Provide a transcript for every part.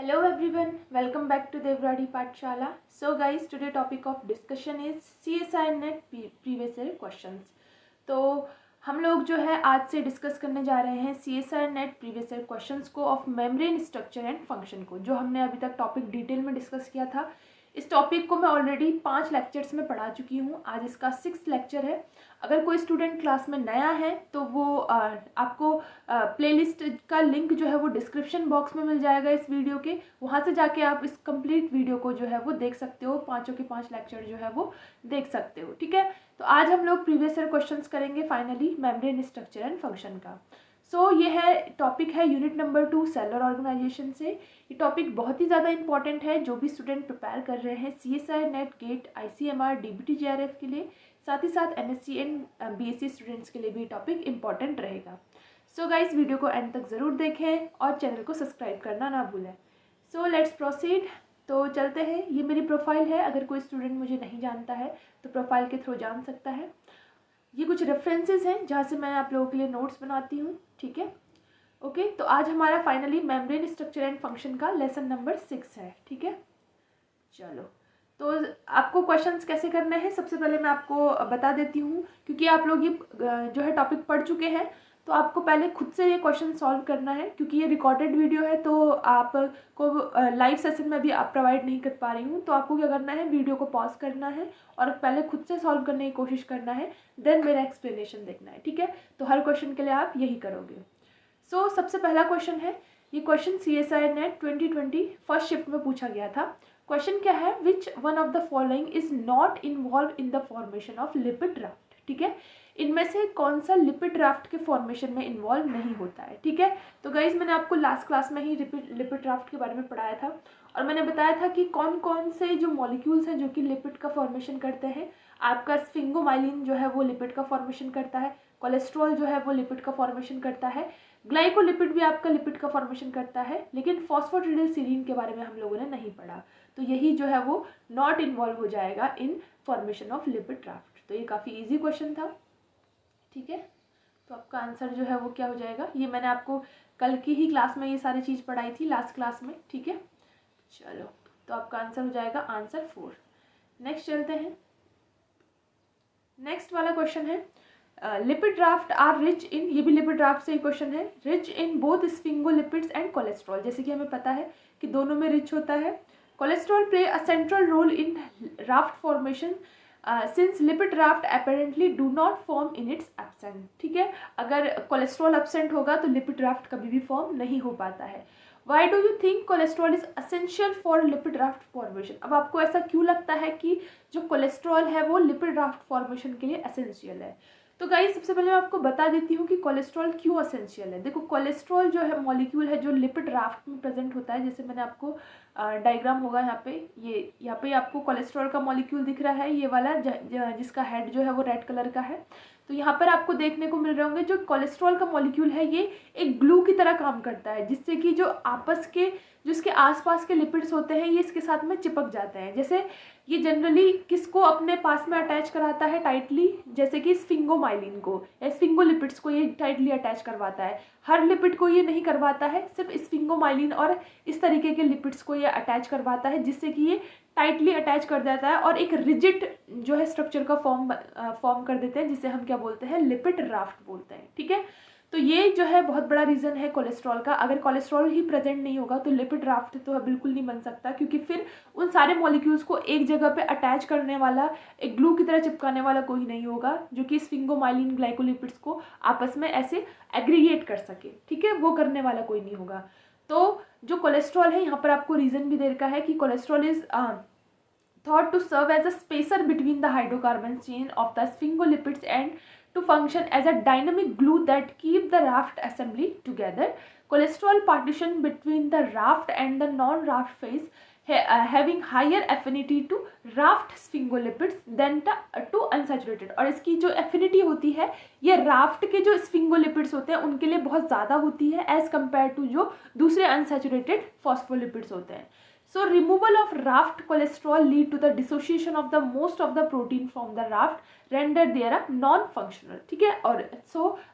Hello everyone, welcome back to Devradi Pathshala. So guys, today topic of discussion is CSI Net previous year questions. तो हम लोग जो है आज से डिस्कस करने जा रहे हैं CSI Net previous year questions को of membrane structure and function को, जो हमने अभी तक टॉपिक डिटेल में डिस्कस किया था। इस टॉपिक को मैं ऑलरेडी 5 लेक्चर्स में पढ़ा चुकी हूँ, आज इसका 6th लेक्चर है। अगर कोई स्टूडेंट क्लास में नया है तो वो आपको प्लेलिस्ट का लिंक जो है वो डिस्क्रिप्शन बॉक्स में मिल जाएगा इस वीडियो के, वहाँ से जाके आप इस कंप्लीट वीडियो को जो है वो देख सकते हो, 5 के 5 लेक्चर जो है वो देख सकते हो। ठीक है, तो आज हम लोग प्रीवियस ईयर क्वेश्चंस करेंगे finally membrane structure and function का। ये है टॉपिक है यूनिट नंबर 2 सेलुलर ऑर्गेनाइजेशन से। ये टॉपिक बहुत ही ज़्यादा इंपॉर्टेंट है जो भी स्टूडेंट प्रिपेयर कर रहे हैं CSI net gate ICMR DBT JRF के लिए, साथ ही साथ MSc एंड BSc स्टूडेंट्स के लिए भी टॉपिक इंपॉर्टेंट रहेगा। सो गाइस, वीडियो को एंड तक ज़रूर देखें और चैनल को सब्सक्राइब करना ना भूलें। So let's proceed. तो चलते हैं, ये मेरी प्रोफाइल है। अगर कोई स्टूडेंट मुझे नहीं जानता है तो प्रोफाइल के थ्रू जान सकता है। ये कुछ रेफरेंसेस हैं जहाँ से मैं आप लोगों के लिए नोट्स बनाती हूँ। ठीक है, ओके। तो आज हमारा finally membrane structure and function का लेसन नंबर 6 है। ठीक है, चलो। तो आपको क्वेश्चंस कैसे करने हैं सबसे पहले मैं आपको बता देती हूँ, क्योंकि आप लोग ये जो है टॉपिक पढ़ चुके हैं, तो आपको पहले खुद से ये क्वेश्चन सॉल्व करना है। क्योंकि ये रिकॉर्डेड वीडियो है तो आपको लाइव सेशन में भी आप प्रोवाइड नहीं कर पा रही हूँ, तो आपको क्या करना है, वीडियो को पॉज करना है और पहले खुद से सॉल्व करने की कोशिश करना है, देन मेरा एक्सप्लेनेशन देखना है। ठीक है, तो हर क्वेश्चन के लिए आप यही करोगे। सबसे पहला क्वेश्चन है, ये question CSI net 2020 first shift में पूछा गया था। क्वेश्चन क्या है, which one of the following is not involve in the formation of lipid raft. ठीक है, इनमें से कौन सा लिपिड राफ्ट के फॉर्मेशन में इन्वॉल्व नहीं होता है। ठीक है, तो गाइज मैंने आपको लास्ट क्लास में ही लिपिड राफ्ट के बारे में पढ़ाया था और मैंने बताया था कि कौन कौन से जो मॉलिक्यूल्स हैं जो कि लिपिड का फॉर्मेशन करते हैं। आपका स्फिंगोमाइलिन जो है वो लिपिड का फॉर्मेशन करता है, कोलेस्ट्रॉल जो है वो लिपिड का फॉर्मेशन करता है, ग्लाइकोलिपिड भी आपका लिपिड का फॉर्मेशन करता है, लेकिन फॉस्फोटिडिलसीरीन के बारे में हम लोगों ने नहीं पढ़ा। तो यही जो है वो नॉट इन्वॉल्व हो जाएगा in formation of lipid raft. तो ये काफ़ी इजी क्वेश्चन था। ठीक है, तो आपका आंसर जो है वो क्या हो जाएगा, ये मैंने आपको कल की ही क्लास में ये सारी चीज़ पढ़ाई थी लास्ट क्लास में। ठीक है, चलो, तो आपका आंसर हो जाएगा आंसर 4। नेक्स्ट चलते हैं। नेक्स्ट वाला क्वेश्चन है, lipid raft are rich in, ये भी लिपिड राफ्ट से ही क्वेश्चन है, rich in both sphingolipids and cholesterol. जैसे कि हमें पता है कि दोनों में रिच होता है। Cholesterol play a central role in raft formation since lipid raft apparently do not form in its absent. ठीक है, अगर कोलेस्ट्रॉल एब्सेंट होगा तो लिपिड राफ्ट कभी भी फॉर्म नहीं हो पाता है। Why do you think cholesterol is essential for lipid raft formation. अब आपको ऐसा क्यों लगता है कि जो कोलेस्ट्रॉल है वो लिपिड राफ्ट फॉर्मेशन के लिए असेंशियल है। तो गाइस, सबसे पहले मैं आपको बता देती हूँ कि कोलेस्ट्रॉल क्यों असेंशियल है। देखो, कोलेस्ट्रॉल जो है मॉलिक्यूल है जो लिपिड राफ्ट में प्रेजेंट होता है। जैसे मैंने आपको डायग्राम होगा यहाँ पे, ये यहाँ पे आपको कोलेस्ट्रॉल का मॉलिक्यूल दिख रहा है, ये वाला जिसका हेड जो है वो रेड कलर का है। तो यहाँ पर आपको देखने को मिल रहे होंगे जो कोलेस्ट्रॉल का मॉलिक्यूल है ये एक ग्लू की तरह काम करता है, जिससे कि जो आपस के जो इसके आसपास के लिपिड्स होते हैं ये इसके साथ में चिपक जाते हैं। जैसे ये जनरली किसको अपने पास में अटैच कराता है टाइटली, जैसे कि स्फिंगोमाइलिन को या स्फिंगोलिपिड्स को ये टाइटली अटैच करवाता है। हर लिपिड को ये नहीं करवाता है, सिर्फ स्फिंगोमाइलिन और इस तरीके के लिपिड्स को ये अटैच करवाता है, जिससे कि ये टाइटली अटैच कर देता है और एक रिजिड जो है स्ट्रक्चर का फॉर्म कर देते हैं, जिसे हम क्या बोलते हैं, लिपिड राफ्ट बोलते हैं। ठीक है, तो ये जो है बहुत बड़ा रीज़न है कोलेस्ट्रॉल का। अगर कोलेस्ट्रॉल ही प्रेजेंट नहीं होगा तो लिपिड राफ्ट तो बिल्कुल नहीं बन सकता, क्योंकि फिर उन सारे मॉलिक्यूल्स को एक जगह पे अटैच करने वाला, एक ग्लू की तरह चिपकाने वाला कोई नहीं होगा जो कि स्फिंगोमाइलिन ग्लाइकोलिपिड्स को आपस में ऐसे एग्रीगेट कर सके। ठीक है, वो करने वाला कोई नहीं होगा। तो जो कोलेस्ट्रॉल है यहाँ पर आपको रीज़न भी दे रखा है कि cholesterol is thought to serve as a spacer between the hydrocarbon chain of the sphingolipids and to function as a dynamic glue that keep the raft assembly together. Cholesterol partition between the raft and the non-raft phase having higher affinity to raft sphingolipids than to unsaturated। और इसकी जो affinity होती है ये raft के जो sphingolipids होते हैं उनके लिए बहुत ज़्यादा होती है एज कम्पेयर टू जो दूसरे unsaturated phospholipids होते हैं। So removal of raft cholesterol lead to the dissociation of the most of the protein from the raft, render their non functional, ठीक है। और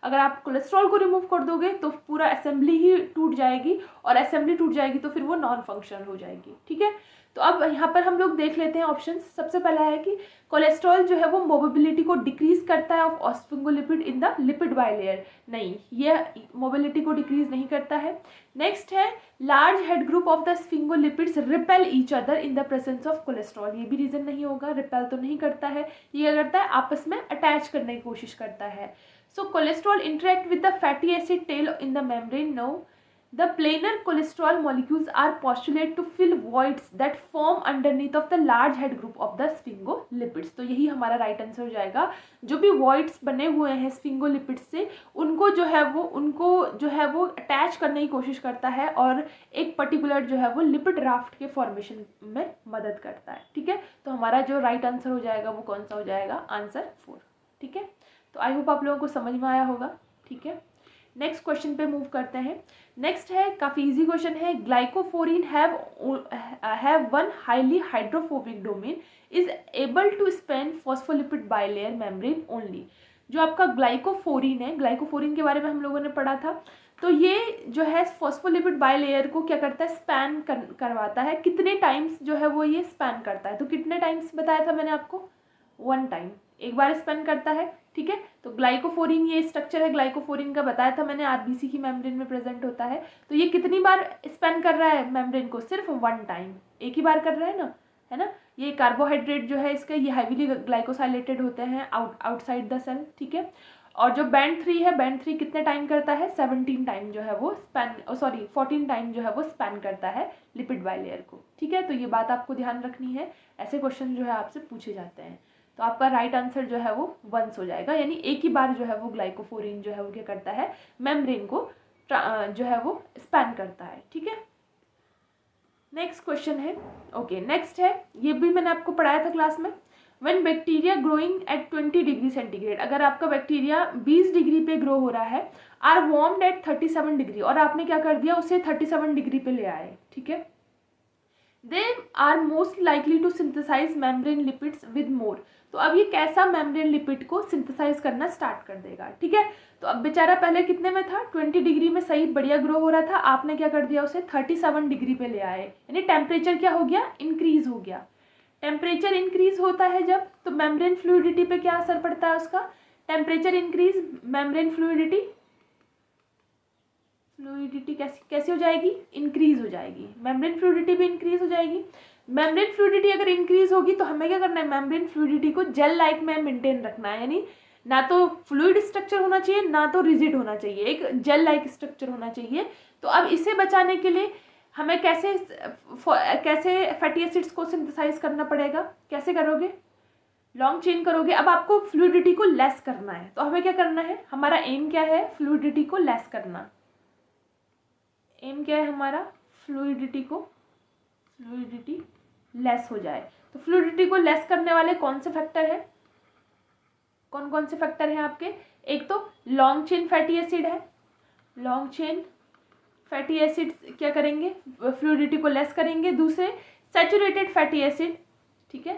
अगर आप कोलेस्ट्रॉल को रिमूव कर दोगे तो पूरा असेंबली ही टूट जाएगी, और असेंबली टूट जाएगी तो फिर वो नॉन फंक्शनल हो जाएगी, ठीक है। तो अब यहाँ पर हम लोग देख लेते हैं ऑप्शंस। सबसे पहला है कि कोलेस्ट्रॉल जो है वो मोबिलिटी को डिक्रीज करता है of sphingolipid in the lipid bilayer, नहीं, ये मोबिलिटी को डिक्रीज नहीं करता है। नेक्स्ट है large head group of the sphingolipids repel each other in the presence of cholesterol, ये भी रीजन नहीं होगा, रिपेल तो नहीं करता है, ये क्या करता है, आपस में अटैच करने की कोशिश करता है। So cholesterol interact with the fatty acid tail in the membrane, no, the planar cholesterol molecules are postulated to fill voids that form underneath of the large head group of the sphingolipids, तो यही हमारा right answer हो जाएगा। जो भी voids बने हुए हैं स्फिंगोलिपिड से, उनको जो है वो अटैच करने की कोशिश करता है और एक पर्टिकुलर जो है वो लिपिड राफ्ट के फॉर्मेशन में मदद करता है, ठीक है। तो हमारा जो राइट आंसर हो जाएगा वो कौन सा हो जाएगा, आंसर 4, ठीक है। तो आई होप आप लोगों को समझ में आया होगा, ठीक है। नेक्स्ट क्वेश्चन पे मूव करते हैं। नेक्स्ट है काफ़ी इजी क्वेश्चन है, glycophorin have one highly hydrophobic domain is able to span phospholipid bilayer membrane only. जो आपका ग्लाइकोफोरिन है, ग्लाइकोफोरिन के बारे में हम लोगों ने पढ़ा था, तो ये जो है फॉस्फोलिपिड बाइलेयर को क्या करता है, स्पैन करवाता है। कितने टाइम्स जो है वो ये स्पैन करता है, तो कितने टाइम्स बताया था मैंने आपको, 1 टाइम, एक बार स्पेन करता है, ठीक है। तो ग्लाइकोफोरिन, ये स्ट्रक्चर है ग्लाइकोफोरिन का, बताया था मैंने, आरबीसी की मेम्ब्रेन में प्रेजेंट होता है। तो ये कितनी बार स्पेन कर रहा है मेम्ब्रेन को, सिर्फ 1 टाइम, एक ही बार कर रहा है ना, है ना। ये कार्बोहाइड्रेट जो है इसका, ये हैवीली ग्लाइकोसाइलेटेड होते हैं आउटसाइड द सेल, ठीक है। और जो बैंड 3 है, बैंड 3 कितने टाइम करता है, 17 टाइम जो है वो 14 टाइम जो है वो स्पैन करता है लिपिड बाइलेयर को, ठीक है। तो ये बात आपको ध्यान रखनी है, ऐसे क्वेश्चन जो है आपसे पूछे जाते हैं। तो आपका राइट आंसर जो है वो 1 हो जाएगा, यानी एक ही बार जो है वो ग्लाइकोफोरिन जो है वो क्या करता है, मेम्ब्रेन को जो है वो स्पैन करता है, ठीक है। नेक्स्ट क्वेश्चन है, ओके, नेक्स्ट है, ये भी मैंने आपको पढ़ाया था क्लास में। When bacteria growing at 20 degree centigrade, अगर आपका बैक्टीरिया 20 डिग्री पे ग्रो हो रहा है, आर वार्म्ड एट 37 डिग्री, और आपने क्या कर दिया, उसे 37 डिग्री पे ले आए, ठीक है। They are most likely to synthesise membrane lipids with more, तो अब ये कैसा मेम्ब्रेन लिपिड को सिंथेसाइज करना स्टार्ट कर देगा, ठीक है। तो अब बेचारा पहले कितने में था, 20 डिग्री में सही बढ़िया ग्रो हो रहा था, आपने क्या कर दिया, उसे 37 डिग्री पे ले आए, यानी टेम्परेचर क्या हो गया, इंक्रीज हो गया। टेम्परेचर इंक्रीज होता है जब, तो मेम्ब्रेन फ्लूइडिटी पे क्या असर पड़ता है उसका, टेम्परेचर इंक्रीज, मेम्ब्रेन फ्लूइडिटी कैसी हो जाएगी, इंक्रीज हो जाएगी, मेम्ब्रेन फ्लूइडिटी भी इंक्रीज हो जाएगी। मेम्ब्रेन फ्लूइडिटी अगर इंक्रीज होगी तो हमें क्या करना है, मेम्ब्रेन फ्लूइडिटी को जेल लाइक में मेंटेन रखना है, यानी ना तो फ्लूइड स्ट्रक्चर होना चाहिए ना तो रिजिड होना चाहिए, एक जेल लाइक स्ट्रक्चर होना चाहिए। तो अब इसे बचाने के लिए हमें कैसे फैटी एसिड्स को सिंथेसाइज करना पड़ेगा, कैसे करोगे, लॉन्ग चेन करोगे। अब आपको फ्लूइडिटी को लेस करना है, तो हमें क्या करना है, हमारा एम क्या है, फ्लूइडिटी को लेस करना। एम क्या है हमारा, फ्लूइडिटी लेस हो जाए। तो फ्लूइडिटी को लेस करने वाले कौन से फैक्टर है, कौन कौन से फैक्टर हैं आपके, एक तो लॉन्ग चेन फैटी एसिड है, लॉन्ग चेन फैटी एसिड क्या करेंगे, फ्लूइडिटी को लेस करेंगे। दूसरे सैचुरेटेड फैटी एसिड, ठीक है,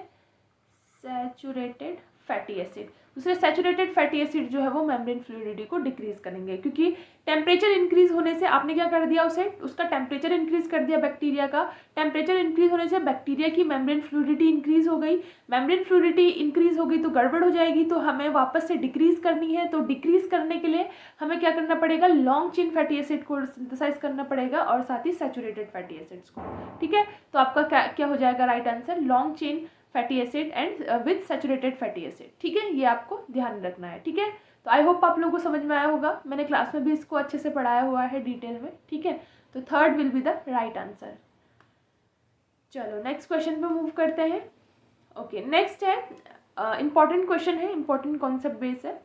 सैचुरेटेड फैटी एसिड, दूसरे सैचुरेटेड फैटी एसिड जो है वो मेम्ब्रेन फ्लूइडिटी को डिक्रीज करेंगे, क्योंकि टेम्परेचर इंक्रीज होने से आपने क्या कर दिया, उसे उसका टेम्परेचर इंक्रीज कर दिया बैक्टीरिया का, टेम्परेचर इंक्रीज होने से बैक्टीरिया की मेम्ब्रेन फ्लूइडिटी इंक्रीज हो गई, मेम्ब्रेन फ्लूइडिटी इंक्रीज हो गई तो गड़बड़ हो जाएगी, तो हमें वापस से डिक्रीज करनी है। तो डिक्रीज करने के लिए हमें क्या करना पड़ेगा, लॉन्ग चेन फैटी एसिड को सिंथेसाइज करना पड़ेगा और साथ ही सैचुरेटेड फैटी एसिड्स को, ठीक है। तो आपका क्या हो जाएगा right answer, long chain fatty acid and with saturated fatty acid, ठीक है, ये आपको ध्यान रखना है, ठीक है। तो आई होप आप लोगों को समझ में आया होगा, मैंने क्लास में भी इसको अच्छे से पढ़ाया हुआ है डिटेल में, ठीक है। तो 3rd will be the right answer. चलो नेक्स्ट क्वेश्चन पे मूव करते हैं। ओके, नेक्स्ट है इंपॉर्टेंट क्वेश्चन है, इंपॉर्टेंट कॉन्सेप्ट बेस है।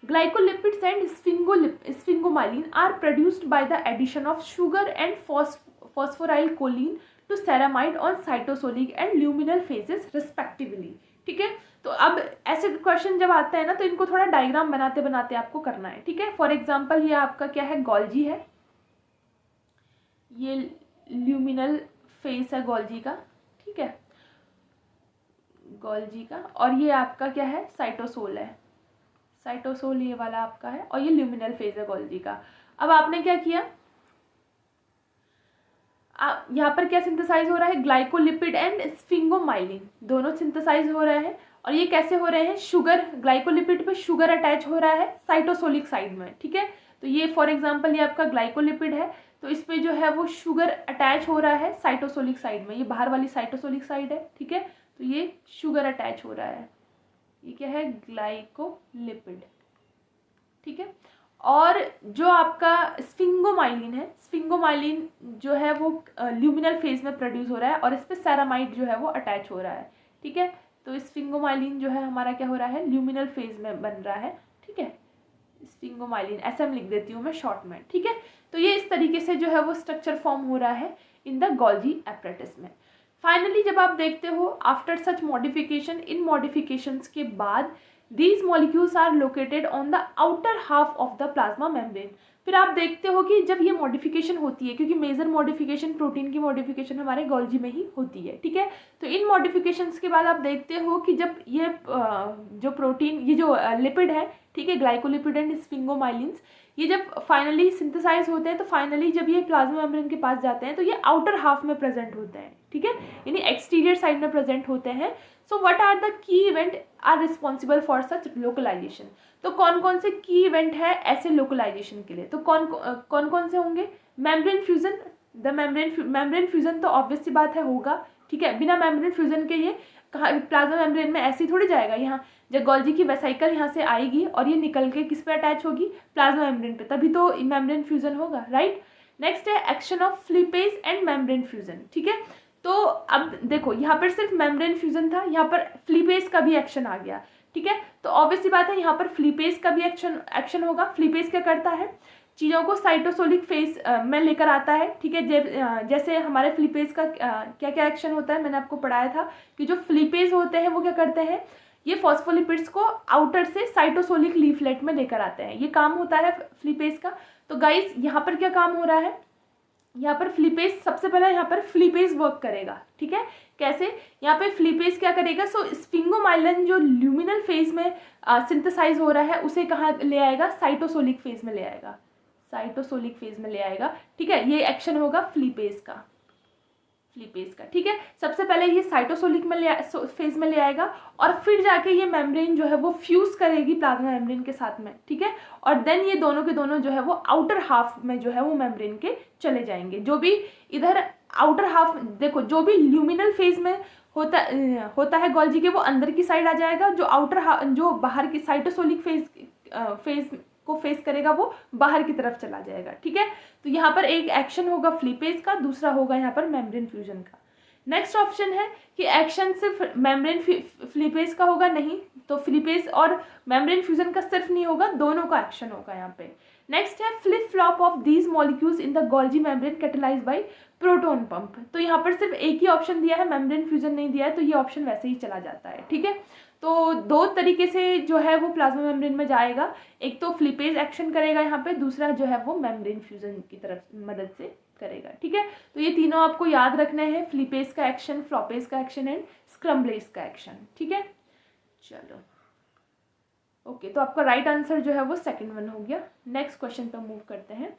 Glycolipids and sphingomyelin are produced by the addition of sugar and phosphoryl choline to ceramide on cytosolic and luminal faces respectively, ठीक है। तो अब ऐसे क्वेश्चन जब आते हैं ना, तो इनको थोड़ा डायग्राम बनाते बनाते आपको करना है, ठीक है। फॉर एग्जांपल ये आपका क्या है, गोल्जी है, ये ल्यूमिनल फेस है गोल्जी का, ठीक है, गोल्जी का, और ये आपका क्या है, साइटोसोल है, साइटोसोल ये वाला आपका है, और ये ल्यूमिनल फेज है गोल्जी का। अब आपने क्या किया, यहाँ पर क्या सिंथेसाइज हो रहा है, ग्लाइकोलिपिड एंड स्फिंगोमाइलिन दोनों सिंथेसाइज हो रहे हैं, और ये कैसे हो रहे हैं, शुगर, ग्लाइकोलिपिड पे शुगर अटैच हो रहा है साइटोसोलिक साइड में, ठीक है। तो ये फॉर एग्जांपल ये आपका ग्लाइकोलिपिड है, तो इस पे जो है वो शुगर अटैच हो रहा है साइटोसोलिक साइड में, ये बाहर वाली साइटोसोलिक साइड है, ठीक है। तो ये शुगर अटैच हो रहा है, ये क्या है, ग्लाइकोलिपिड, ठीक है। और जो आपका स्फिंगोमाइलिन है, स्फिंगोमाइलिन जो है वो ल्यूमिनल फेज में प्रोड्यूस हो रहा है, और इस पे सेरामाइड जो है वो अटैच हो रहा है, ठीक है। तो स्फिंगोमाइलिन जो है हमारा क्या हो रहा है, ल्यूमिनल फेज में बन रहा है, ठीक है। स्फिंगोमाइलिन ऐसा मैं लिख देती हूँ मैं शॉर्ट में, ठीक है। तो ये इस तरीके से जो है वो स्ट्रक्चर फॉर्म हो रहा है इन द गोल्जी एपरेटस में। फाइनली जब आप देखते हो आफ्टर सच मॉडिफिकेशन, इन मॉडिफिकेशंस के बाद these molecules are located on the outer half of the plasma membrane। फिर आप देखते हो कि जब ये मॉडिफिकेशन होती है, क्योंकि मेजर मॉडिफिकेशन प्रोटीन की मॉडिफिकेशन हमारे गोल्जी में ही होती है, ठीक है। तो इन मॉडिफिकेशंस के बाद आप देखते हो कि जब ये जो प्रोटीन, ये जो लिपिड है, ठीक है, ग्लाइकोलिपिड एंड स्फिंगोमाइलिन्स, ये जब फाइनली सिंथेसाइज होते हैं, तो फाइनली जब ये प्लाज्मा मेम्ब्रेन के पास जाते हैं तो ये आउटर हाफ में प्रेजेंट होते हैं, ठीक है, यानी एक्सटीरियर साइड में प्रेजेंट होते हैं। So what are the key event are responsible for such localisation. तो कौन कौन से की इवेंट है ऐसे लोकलाइजेशन के लिए, तो कौन कौन से होंगे, membrane fusion, the membrane fusion तो ऑब्वियस सी बात है होगा, ठीक है। बिना मेम्ब्रेन फ्यूजन के ये कहाँ प्लाज्मा मेम्ब्रेन में ऐसे ही थोड़ी जाएगा, यहाँ जब गोल्जी की वेसिकल यहाँ से आएगी और ये निकल के किस पे अटैच होगी, प्लाज्मा मेम्ब्रेन पे, तभी तो मेम्ब्रेन फ्यूजन होगा, राइट। नेक्स्ट है action of flippase and membrane fusion, ठीक है। तो अब देखो यहाँ पर सिर्फ मेम्ब्रेन फ्यूजन था, यहाँ पर फ्लिपेज का भी एक्शन आ गया, ठीक है। तो ऑब्वियसली बात है यहाँ पर फ्लिपेज का भी एक्शन होगा। फ्लिपेज क्या करता है, चीज़ों को साइटोसोलिक फेज में लेकर आता है, ठीक है। जैसे हमारे फ्लिपेज का क्या क्या एक्शन होता है, मैंने आपको पढ़ाया था कि जो फ्लिपेज होते हैं वो क्या करते हैं, ये फॉस्फोलिपिड्स को आउटर से साइटोसोलिक लीफलेट में लेकर आते हैं, ये काम होता है फ्लिपेज का। तो गाइस यहाँ पर क्या काम हो रहा है, यहाँ पर फ्लिपेज सबसे पहले यहाँ पर फ्लिपेज वर्क करेगा, ठीक है। कैसे, यहाँ पे फ्लिपेज क्या करेगा, सो स्फिंगोमाइलिन जो ल्यूमिनल फेज में सिंथेसाइज हो रहा है उसे कहाँ ले आएगा, साइटोसोलिक फेज में ले आएगा, साइटोसोलिक फेज में ले आएगा, ठीक है। ये एक्शन होगा फ्लिपेज का, ठीक है। सबसे पहले ये साइटोसोलिक में फेज में ले आएगा, और फिर जाके ये मेम्ब्रेन जो है वो फ्यूज करेगी प्लाज्मा मेम्ब्रेन के साथ में, ठीक है। और देन ये दोनों के दोनों जो है वो आउटर हाफ में जो है वो मेम्ब्रेन के चले जाएंगे। जो भी इधर आउटर हाफ, देखो जो भी ल्यूमिनल फेज में होता है गोल्जी के, वो अंदर की साइड आ जाएगा, जो बाहर की साइटोसोलिक फेज को फेस करेगा वो बाहर की तरफ चला जाएगा, ठीक है। तो यहाँ पर एक एक्शन होगा फ्लिपेज का, दूसरा होगा यहाँ पर मेम्ब्रेन फ्यूजन का। नेक्स्ट ऑप्शन है कि एक्शन सिर्फ मेम्ब्रेन फ्लिपेज का होगा, नहीं, तो फ्लिपेज और मेम्ब्रेन फ्यूजन का सिर्फ नहीं होगा, दोनों का एक्शन होगा यहाँ पे। नेक्स्ट है flip flop of these molecules in the Golgi membrane catalysed by proton pump. तो यहाँ पर सिर्फ एक ही ऑप्शन दिया है, मेम्ब्रेन फ्यूजन नहीं दिया है, तो ये ऑप्शन वैसे ही चला जाता है, ठीक है। तो दो तरीके से जो है वो प्लाज्मा मेम्ब्रेन में जाएगा, एक तो फ्लिपेज एक्शन करेगा यहाँ पे, दूसरा जो है वो मेम्ब्रेन फ्यूजन की तरफ मदद से करेगा, ठीक है। तो ये तीनों आपको याद रखने हैं, फ्लिपेज का एक्शन, फ्लॉपेज का एक्शन एंड स्क्रम्बलेज का एक्शन, ठीक है। चलो ओके, तो आपका राइट आंसर जो है वो सेकंड वन हो गया। नेक्स्ट क्वेश्चन पे मूव करते हैं,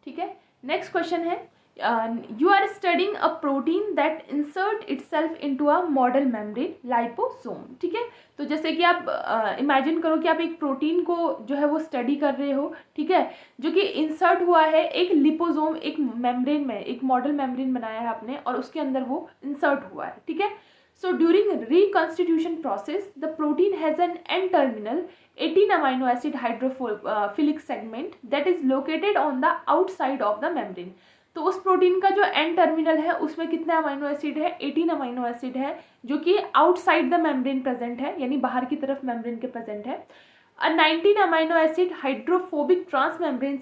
ठीक है। नेक्स्ट क्वेश्चन है, you are studying a protein that insert itself into a model membrane liposome, ठीक है। तो जैसे कि आप इमेजिन करो कि आप एक प्रोटीन को जो है वो स्टडी कर रहे हो, ठीक है, जो कि इंसर्ट हुआ है एक लिपोसोम, एक मेम्ब्रेन में, एक मॉडल मेम्ब्रेन बनाया है आपने और उसके अंदर वो इंसर्ट हुआ है, ठीक है। So during reconstitution process, the protein has an N-terminal 18 amino acid hydrophilic segment that is located on the outside of the membrane। तो उस प्रोटीन का जो एन टर्मिनल है उसमें कितने अमीनो एसिड है, 18 अमीनो एसिड है, जो कि आउटसाइड द मेम्ब्रेन प्रेजेंट है, यानी बाहर की तरफ मेम्ब्रेन के प्रेजेंट है। A 19 amino acid hydrophobic transmembrane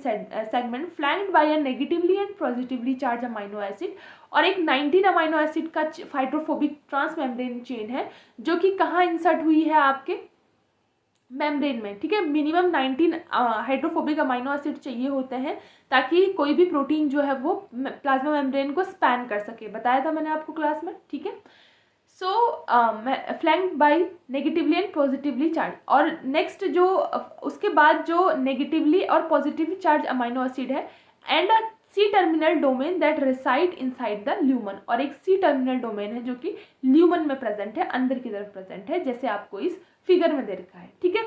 segment flanked by a negatively and positively charged amino acid, और एक 19 अमीनो एसिड का हाइड्रोफोबिक ट्रांसमेम्ब्रेन चेन है जो कि कहाँ इंसर्ट हुई है, आपके मेम्ब्रेन में, ठीक है। मिनिमम 19 हाइड्रोफोबिक अमाइनो एसिड चाहिए होते हैं ताकि कोई भी प्रोटीन जो है वो प्लाज्मा मेम्ब्रेन को स्पैन कर सके, बताया था मैंने आपको क्लास में, ठीक है। So flanked by negatively and positively charge. और नेक्स्ट जो उसके बाद जो नेगेटिवली और पॉजिटिवली चार्ज अमाइनो एसिड है, and a C terminal domain that reside inside the lumen, और एक सी टर्मिनल डोमेन है जो कि ल्यूमन में प्रेजेंट है, अंदर की तरफ प्रेजेंट है, जैसे आपको इस फिगर में दे रखा है, ठीक है।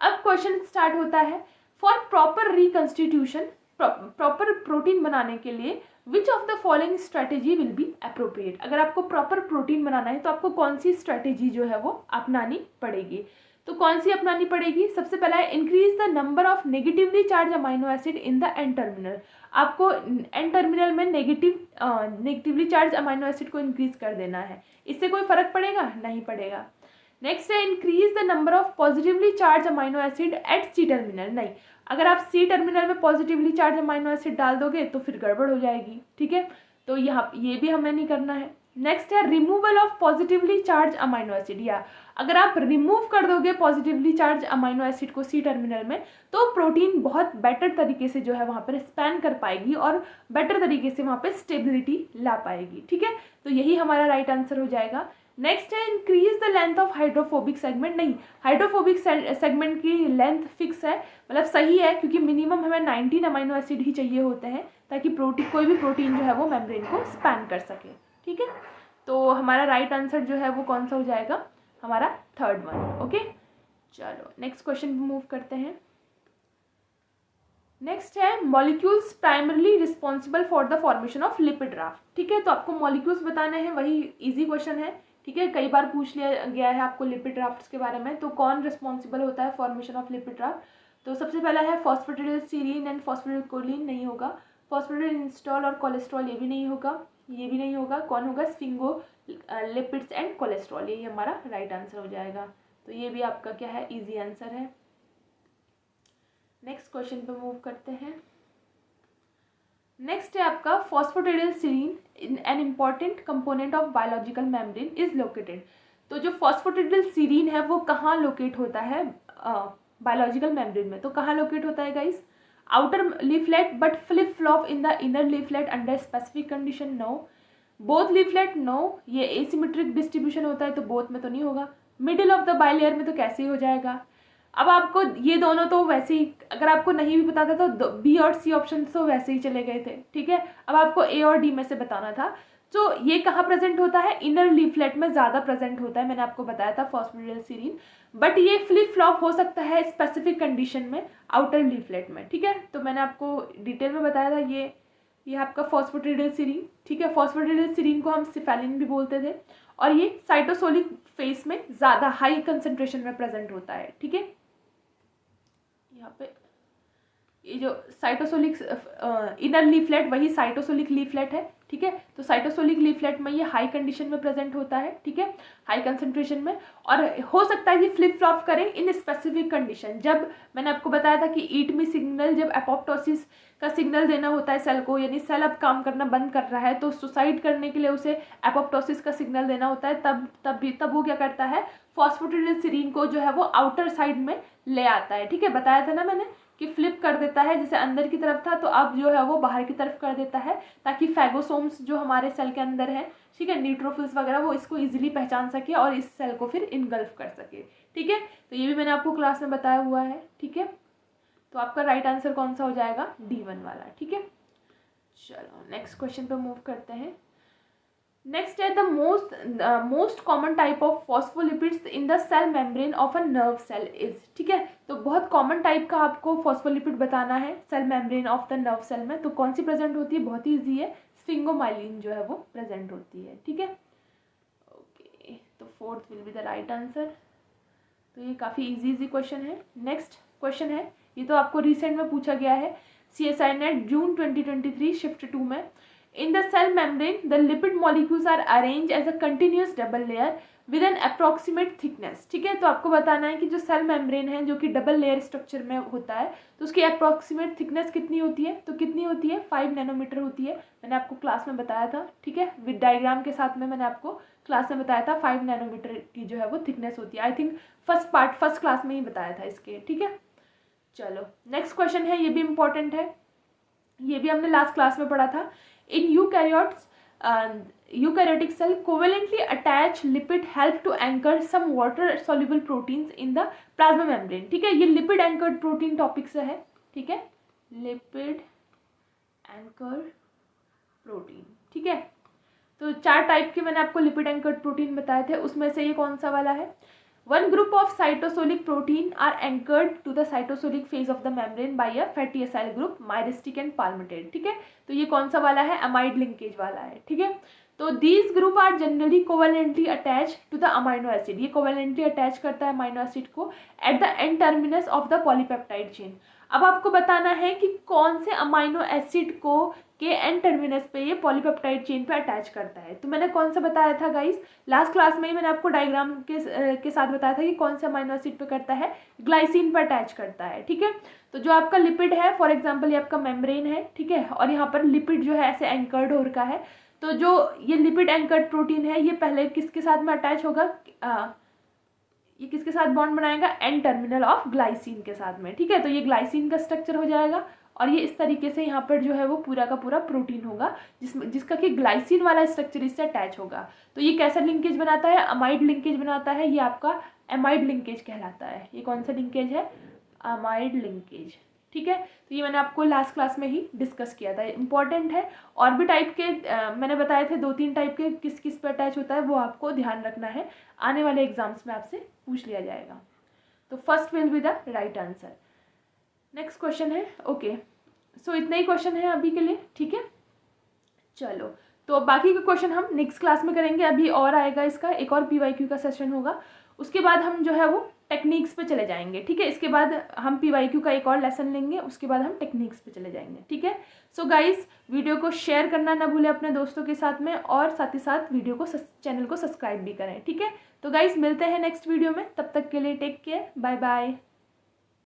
अब क्वेश्चन स्टार्ट होता है, for proper reconstitution, proper protein बनाने के लिए which of the following strategy will be appropriate. अगर आपको प्रॉपर प्रोटीन बनाना है तो आपको कौन सी स्ट्रेटेजी जो है वो अपनानी पड़ेगी। तो कौन सी अपनानी पड़ेगी, सबसे पहला है increase the number of negatively charge amino acid in the N terminal. आपको एन टर्मिनल में नेगेटिवली चार्ज अमाइनो एसिड को इंक्रीज कर देना है। इससे कोई फर्क पड़ेगा, नहीं पड़ेगा। नेक्स्ट है increase the number of positively charge amino acid at C terminal. नहीं, अगर आप सी टर्मिनल में पॉजिटिवली चार्ज अमाइनो एसिड डाल दोगे तो फिर गड़बड़ हो जाएगी, ठीक है। तो यहाँ ये भी हमें नहीं करना है। नेक्स्ट है removal of positively charge amino acid, या अगर आप रिमूव कर दोगे पॉजिटिवली चार्ज अमाइनो एसिड को सी टर्मिनल में तो प्रोटीन बहुत बेटर तरीके से जो है वहाँ पर स्पैन कर पाएगी और बेटर तरीके से वहाँ पर स्टेबिलिटी ला पाएगी, ठीक है। तो यही हमारा राइट आंसर हो जाएगा। नेक्स्ट है increase the length of hydrophobic segment. नहीं, हाइड्रोफोबिक सेगमेंट की लेंथ फिक्स है, मतलब सही है, क्योंकि मिनिमम हमें 19 अमाइनो एसिड ही चाहिए होते हैं ताकि प्रोटीन, कोई भी प्रोटीन जो है वो मेम्ब्रेन को स्पैन कर सके, ठीक है। तो हमारा राइट आंसर जो है वो कौन सा हो जाएगा, हमारा थर्ड वन, ओके। चलो नेक्स्ट क्वेश्चन पे मूव करते हैं। नेक्स्ट है molecules primarily responsible for the formation of lipid raft, ठीक है। तो आपको मॉलिक्यूल्स बताने हैं, वही इजी क्वेश्चन है, ठीक है। कई बार पूछ लिया गया है आपको लिपिड राफ्ट्स के बारे में। तो कौन रिस्पॉन्सिबल होता है फॉर्मेशन ऑफ लिपिड राफ्ट, तो सबसे पहला है फॉस्फेटिडिलसीरीन एंड फॉस्फेटिडोलिन, नहीं होगा। फॉस्फेटिडिलइंस्टॉल और कोलेस्ट्रॉल, ये भी नहीं होगा, ये भी नहीं होगा। कौन होगा, स्फिंगोलिपिड्स एंड कोलेस्ट्रॉल, यही हमारा राइट आंसर हो जाएगा। तो ये भी आपका क्या है, इजी आंसर है। नेक्स्ट क्वेश्चन पे मूव करते हैं। नेक्स्ट है आपका phosphatidylserine an important component of biological membrane is located. तो जो फॉस्फेटिडिलसीरीन है वो कहाँ लोकेट होता है बायोलॉजिकल मेम्ब्रेन में, तो कहाँ लोकेट होता है guys, outer leaflet but flip flop in the inner leaflet under specific condition, no. Both leaflet, no, ये एसिमेट्रिक डिस्ट्रीब्यूशन होता है तो बोथ में तो नहीं होगा। मिडिल ऑफ द बाइलेयर में तो कैसे ही हो जाएगा। अब आपको ये दोनों तो वैसे ही, अगर आपको नहीं भी पता था तो बी और सी ऑप्शन तो वैसे ही चले गए थे, ठीक है। अब आपको ए और डी में से बताना था। तो ये कहाँ प्रेजेंट होता है, इनर लीफलेट में ज़्यादा प्रेजेंट होता है, मैंने आपको बताया था फॉस्फेटिडिलसीरीन। बट ये फ्लिप फ्लॉप हो सकता है स्पेसिफिक कंडीशन में आउटर लीफलेट में, ठीक है। तो मैंने आपको डिटेल में बताया था, ये आपका फॉस्फेटिडिलसीरीन, ठीक है। फॉस्फेटिडिलसीरीन को हम सिफेलिन भी बोलते थे, और ये साइटोसोलिक फेस में ज़्यादा हाई कंसंट्रेशन में प्रेजेंट होता है, ठीक है। यहाँ पे ये जो साइटोसोलिक इनर लीफलेट, वही साइटोसोलिक लीफलेट है, ठीक है। तो साइटोसोलिक लीफलेट में ये हाई कंडीशन में प्रेजेंट होता है, ठीक है, हाई कंसंट्रेशन में। और हो सकता है ये फ्लिप फ्लॉप करे इन स्पेसिफिक कंडीशन, जब मैंने आपको बताया था कि ईट मी सिग्नल, जब एपोप्टोसिस का सिग्नल देना होता है सेल को, यानी सेल अब काम करना बंद कर रहा है तो सुसाइड करने के लिए उसे एपोप्टोसिस का सिग्नल देना होता है, तब वो क्या करता है, फॉस्फेटिडिलसीरीन को जो है वो आउटर साइड में ले आता है, ठीक है। बताया था ना मैंने कि फ्लिप कर देता है, जैसे अंदर की तरफ था तो अब जो है वो बाहर की तरफ कर देता है, ताकि फैगोसोम्स जो हमारे सेल के अंदर है, ठीक है, न्यूट्रोफिल्स वगैरह, वो इसको इजीली पहचान सके और इस सेल को फिर इनगल्फ कर सके, ठीक है। तो ये भी मैंने आपको क्लास में बताया हुआ है, ठीक है। तो आपका राइट आंसर कौन सा हो जाएगा, D1 वाला, ठीक है। चलो नेक्स्ट क्वेश्चन पे मूव करते हैं। नेक्स्ट है the most common type of phospholipids in the cell membrane of a nerve cell is, ठीक है। तो बहुत कॉमन टाइप का आपको फॉस्फोलिपिड बताना है cell membrane of the nerve cell में, तो कौन सी प्रेजेंट होती है, बहुत ही ईजी है, स्फिंगोमाइलिन जो है वो प्रेजेंट होती है, ठीक है। ओके, तो fourth will be the right answer. तो ये काफ़ी इजी क्वेश्चन है। नेक्स्ट क्वेश्चन है, ये तो आपको रिसेंट में पूछा गया है, CSI नेट जून 2023 शिफ्ट 2 में। In the cell membrane, the lipid molecules are arranged as a continuous double layer with an approximate thickness. ठीक है, तो आपको बताना है कि जो सेल मेम्ब्रेन है जो कि डबल लेयर स्ट्रक्चर में होता है तो उसकी अप्रॉक्सीमेट थिकनेस कितनी होती है, तो कितनी होती है 5 नैनोमीटर होती है। मैंने आपको क्लास में बताया था, ठीक है, विद डायग्राम के साथ में मैंने आपको क्लास में बताया था 5 नैनोमीटर की जो है वो थिकनेस होती है। आई थिंक फर्स्ट क्लास में ही बताया था इसके। ठीक है, चलो नेक्स्ट क्वेश्चन है, ये भी इम्पोर्टेंट है, ये भी हमने लास्ट क्लास में पढ़ा था। In eukaryotes eukaryotic cell covalently attach lipid help to anchor some water soluble proteins in the plasma membrane। ठीक है, ये लिपिड एंकर्ड प्रोटीन टॉपिक से है। ठीक है, लिपिड एंकर्ड प्रोटीन। ठीक है, तो 4 टाइप के मैंने आपको लिपिड एंकर्ड प्रोटीन बताए थे, उसमें से ये कौन सा वाला है। One group of cytosolic protein are anchored to the cytosolic phase of the membrane by a fatty acyl group, myristic and palmitate। ठीक है, तो ये कौन सा वाला है, अमाइड लिंकेज वाला है। ठीक है, तो these group are generally covalently attached to the amino acid। ये covalently attach करता है अमाइनो एसिड को at the end terminus of the polypeptide chain। अब आपको बताना है कि कौन से अमाइनो एसिड को के एंड टर्मिनस पे ये पॉलीपेप्टाइड चेन पे अटैच करता है। तो मैंने कौन सा बताया था गाइस, लास्ट क्लास में ही मैंने आपको डायग्राम के साथ बताया था कि कौन से अमाइनो एसिड पे करता है, ग्लाइसिन पे अटैच करता है। ठीक है, तो जो आपका लिपिड है, फॉर एग्जांपल ये आपका मेम्ब्रेन है, ठीक है, और यहाँ पर लिपिड जो है ऐसे एंकर्ड हो रखा है, तो जो ये लिपिड एंकर्ड प्रोटीन है ये पहले किसके साथ में अटैच होगा, ये किसके साथ बॉन्ड बनाएगा, एन टर्मिनल ऑफ ग्लाइसिन के साथ में। ठीक है, तो ये ग्लाइसिन का स्ट्रक्चर हो जाएगा और ये इस तरीके से यहाँ पर जो है वो पूरा का पूरा प्रोटीन होगा जिसका कि ग्लाइसिन वाला स्ट्रक्चर इससे अटैच होगा। तो ये कैसा लिंकेज बनाता है, अमाइड लिंकेज बनाता है, ये आपका एमाइड लिंकेज कहलाता है। ये कौन सा लिंकेज है, अमाइड लिंकेज। ठीक है, तो ये मैंने आपको लास्ट क्लास में ही डिस्कस किया था, इंपॉर्टेंट है। और भी टाइप के मैंने बताए थे 2-3 टाइप के किस किस पे अटैच होता है, वो आपको ध्यान रखना है, आने वाले एग्जाम्स में आपसे पूछ लिया जाएगा। तो first will be the right answer. Next question है, ओके, सो इतना ही क्वेश्चन है अभी के लिए। ठीक है, चलो तो बाकी के क्वेश्चन हम नेक्स्ट क्लास में करेंगे। अभी और आएगा इसका एक और PYQ का सेशन होगा, उसके बाद हम जो है वो टेक्निक्स पे चले जाएंगे। ठीक है, इसके बाद हम PYQ का एक और लेसन लेंगे, उसके बाद हम टेक्निक्स पे चले जाएंगे। ठीक है, सो गाइस वीडियो को शेयर करना ना भूलें अपने दोस्तों के साथ में, और साथ ही साथ वीडियो को चैनल को सब्सक्राइब भी करें। ठीक है, तो गाइस मिलते हैं नेक्स्ट वीडियो में, तब तक के लिए टेक केयर, बाय बाय।